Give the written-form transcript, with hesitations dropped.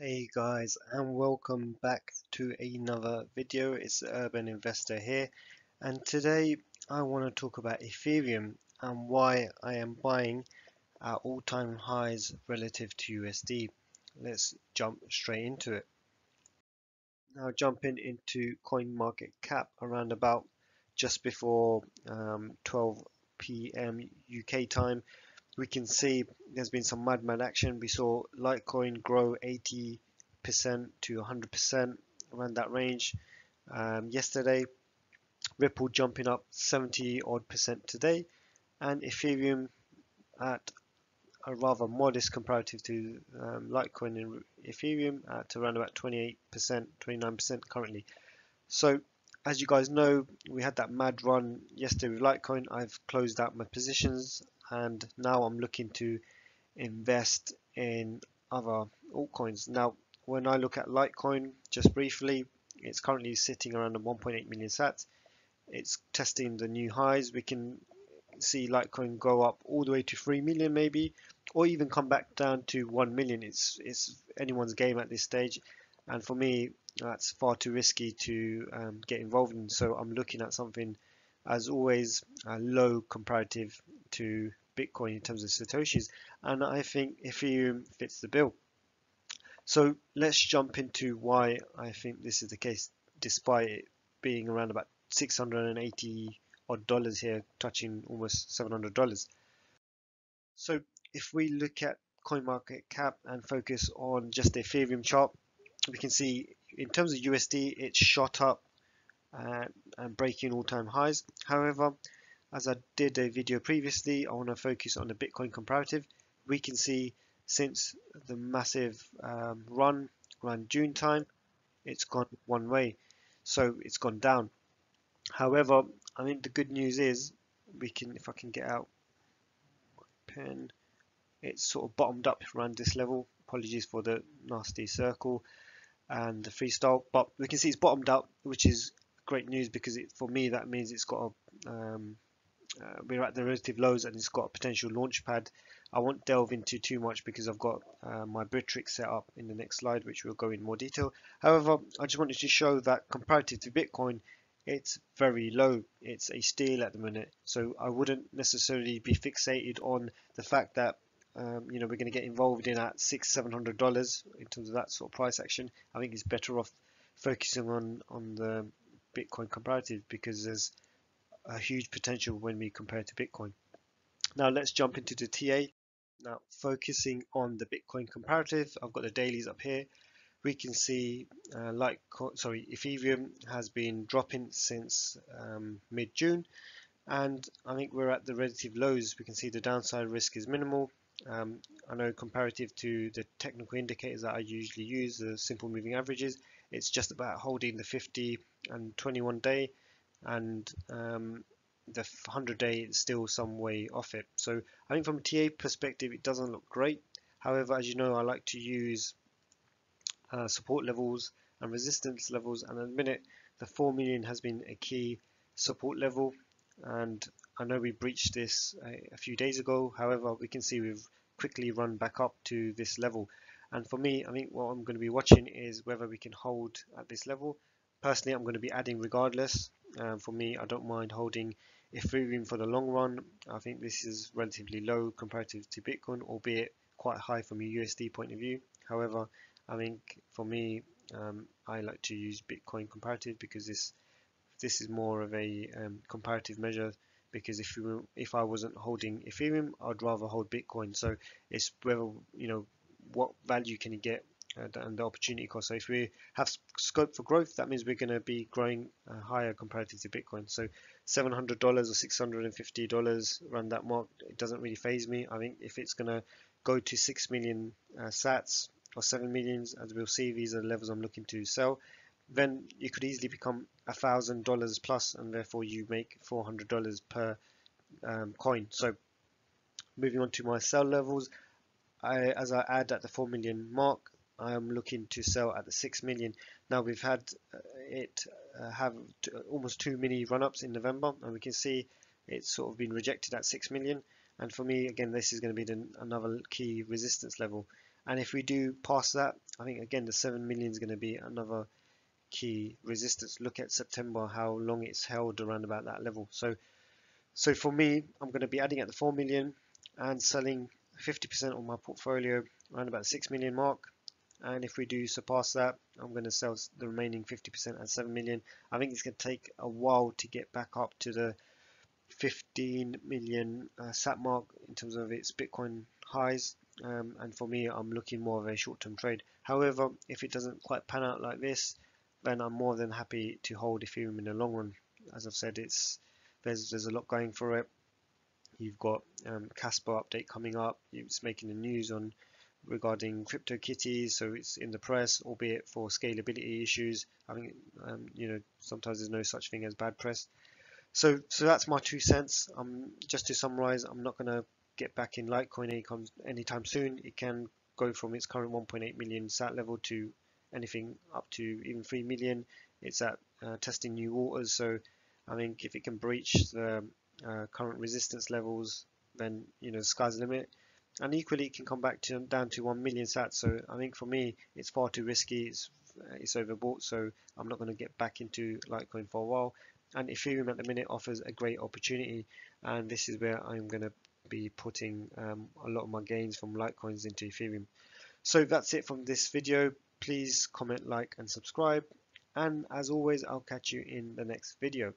Hey guys, and welcome back to another video. It's the Urban Investor here, and today I want to talk about Ethereum and why I am buying at all-time highs relative to USD. Let's jump straight into it. Now jumping into coin market cap around about just before 12 p.m. UK time, we can see there's been some mad action. We saw Litecoin grow 80% to 100% around that range yesterday. Ripple jumping up 70 odd percent today, and Ethereum at a rather modest comparative to Litecoin and Ethereum at around about 28%, 29% currently. So as you guys know, we had that mad run yesterday with Litecoin. I've closed out my positions and now I'm looking to invest in other altcoins. Now, when I look at Litecoin, just briefly, it's currently sitting around 1.8 million sats. It's testing the new highs. We can see Litecoin go up all the way to 3 million maybe, or even come back down to 1 million. It's anyone's game at this stage. And for me, that's far too risky to get involved in. So I'm looking at something, as always, low comparative to Bitcoin in terms of Satoshis. And I think Ethereum fits the bill. So let's jump into why I think this is the case, despite it being around about 680 odd dollars here, touching almost $700. So if we look at CoinMarketCap and focus on just the Ethereum chart, we can see in terms of USD, it's shot up and breaking all-time highs. However, as I did a video previously, I want to focus on the Bitcoin comparative. We can see since the massive run around June time, it's gone one way, so it's gone down. However, I think the good news is if I can get out my pen, it's sort of bottomed up around this level. Apologies for the nasty circle and the freestyle, but we can see it's bottomed out, which is great news because for me that means it's got a we're at the relative lows and it's got a potential launch pad. I won't delve into too much because I've got my Bittrex set up in the next slide, which we'll go in more detail. However, I just wanted to show that comparative to Bitcoin, it's very low. It's a steal at the minute, so I wouldn't necessarily be fixated on the fact that we're going to get involved in at $600-700 in terms of that sort of price action. I think it's better off focusing on the Bitcoin comparative because there's a huge potential when we compare to Bitcoin. Now let's jump into the TA. Now focusing on the Bitcoin comparative, I've got the dailies up here. We can see Ethereum has been dropping since mid-June, and I think we're at the relative lows. We can see the downside risk is minimal. I know comparative to the technical indicators that I usually use, the simple moving averages, it's just about holding the 50 and 21 day, and the 100 day is still some way off it. So I think from a TA perspective, it doesn't look great. However, as you know, I like to use support levels and resistance levels, and at the minute the 4 million has been a key support level, and I know we breached this a few days ago. However, we can see we've quickly run back up to this level, and for me, I think what I'm going to be watching is whether we can hold at this level. Personally, I'm going to be adding regardless. For me, I don't mind holding Ethereum for the long run. I think this is relatively low comparative to Bitcoin, albeit quite high from a USD point of view. However, I think for me, I like to use Bitcoin comparative because this is more of a comparative measure. Because if I wasn't holding Ethereum, I'd rather hold Bitcoin. So it's whether what value can you get and the opportunity cost. So if we have scope for growth, that means we're going to be growing higher comparative to Bitcoin. So $700 or $650 around that mark, it doesn't really phase me. I think if it's going to go to 6 million sats or 7 millions, as we'll see, these are the levels I'm looking to sell, then you could easily become $1,000 plus, and therefore you make $400 per coin. So moving on to my sell levels, as I add at the 4 million mark, I am looking to sell at the 6 million. Now we've had it have almost 2 mini run-ups in November, and we can see it's sort of been rejected at 6 million. And for me, again, this is going to be another key resistance level. And if we do pass that, I think again the 7 million is going to be another key resistance. Look at September, how long it's held around about that level. So for me, I'm going to be adding at the 4 million and selling 50% of my portfolio around about 6 million mark. And if we do surpass that, I'm going to sell the remaining 50% at 7 million. I think it's going to take a while to get back up to the 15 million sat mark in terms of its Bitcoin highs. And for me, I'm looking more of a short-term trade. However, if it doesn't quite pan out like this, then I'm more than happy to hold Ethereum in the long run. As I've said, there's a lot going for it. You've got Casper update coming up. It's making the news on regarding CryptoKitties, so it's in the press, albeit for scalability issues. I think sometimes there's no such thing as bad press. So that's my 2 cents. Just to summarize, I'm not going to get back in Litecoin anytime soon. It can go from its current 1.8 million sat level to anything up to even 3 million. It's at testing new waters. So I think if it can breach the current resistance levels, then the sky's the limit. And equally, it can come back down to 1 million sats. So I think for me, it's far too risky. It's overbought. So I'm not going to get back into Litecoin for a while. And Ethereum at the minute offers a great opportunity, and this is where I'm going to be putting a lot of my gains from Litecoins into Ethereum. So that's it from this video. Please comment, like, and subscribe. And as always, I'll catch you in the next video.